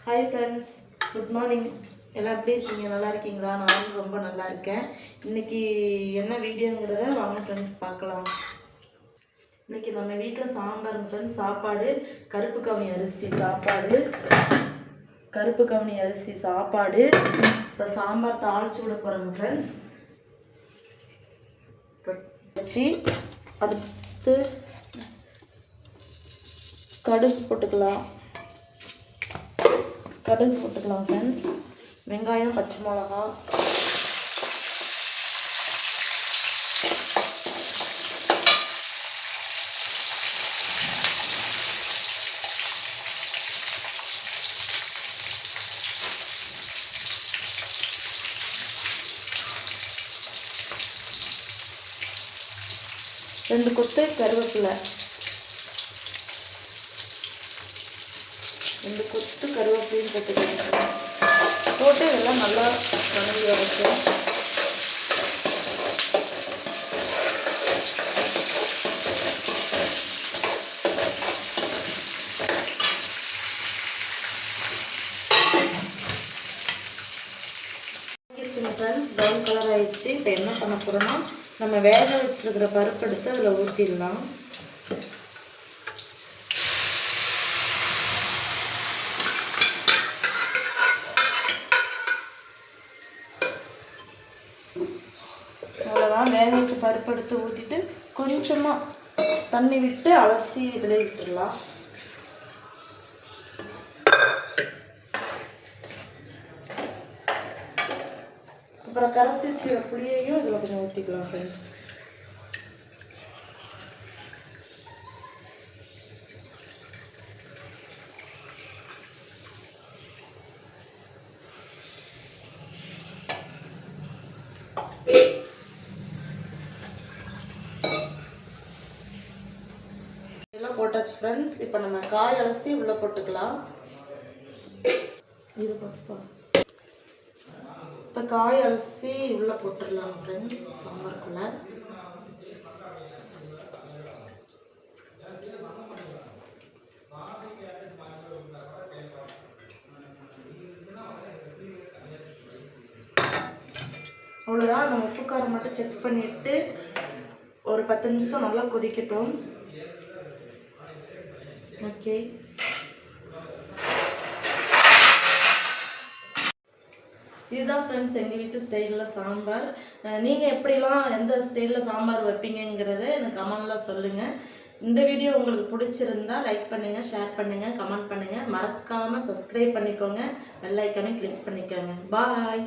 Hi friends, good morning. எல்லாம் எப்படி இருக்கீங்க? நல்லா இருக்கீங்களா? நானும் ரொம்ப நல்லா இருக்கேன். இன்றைக்கி என்ன வீடியோங்கிறத வாங்க ஃப்ரெண்ட்ஸ் பார்க்கலாம். இன்றைக்கி நம்ம வீட்டில் சாம்பாருங்க ஃப்ரெண்ட்ஸ். சாப்பாடு கருப்பு கவுனி அரிசி சாப்பாடு. இப்போ சாம்பார் தாளித்து விட போகிறோங்க ஃப்ரெண்ட்ஸ். வச்சு அடுத்து கடுகு போட்டுக்கலாம் ஃப்ரெண்ட்ஸ். வெங்காயம், பச்சை மிளகா, ரெண்டு கொத்து கருவேப்பிலை, போட்டுக்கலாம். போட்டு இதெல்லாம் நல்லா வதங்கி வரைக்கும் ஃப்ரெண்ட்ஸ். ப்ரௌன் கலர் ஆயிடுச்சு. இப்போ என்ன பண்ண போகிறோன்னா, நம்ம வேக வச்சுருக்கிற பருப்பு எடுத்து அதில் ஊற்றிடலாம். அவ்வளோதான். வேக வச்ச பருப்பு எடுத்து ஊற்றிட்டு கொஞ்சமாக தண்ணி விட்டு அலசி இதில் விட்டுடலாம். அப்புறம் கரைச்சி வச்சு புளியையும் இதில் கொஞ்சம் ஊற்றிக்கலாம் ஃப்ரெண்ட்ஸ். எல்லாம் போட்டாச்சு ஃப்ரெண்ட்ஸ். இப்போ நம்ம காய் அலசி உள்ளே போட்டுக்கலாம். இது பார்ப்பா. இப்போ காய் அலசி உள்ளே போட்டுடலாம் ஃப்ரெண்ட்ஸ் சாம்பாருக்குள்ளே. அவ்வளோதான். நம்ம உப்பு காரம் மட்டும் செக் பண்ணிவிட்டு ஒரு 10 நிமிஷம் நல்லா கொதிக்கட்டும். ஓகே, இதுதான் ஃப்ரெண்ட்ஸ் எங்கள் வீட்டு ஸ்டைலில் சாம்பார். நீங்கள் எப்படிலாம் எந்த ஸ்டைலில் சாம்பார் வைப்பீங்கிறத எனக்கு கமெண்டில் சொல்லுங்கள். இந்த வீடியோ உங்களுக்கு பிடிச்சிருந்தா லைக் பண்ணுங்கள், ஷேர் பண்ணுங்கள், கமெண்ட் பண்ணுங்கள். மறக்காமல் சப்ஸ்கிரைப் பண்ணிக்கோங்க. பெல் ஐக்கானை கிளிக் பண்ணிக்கோங்க. பாய்.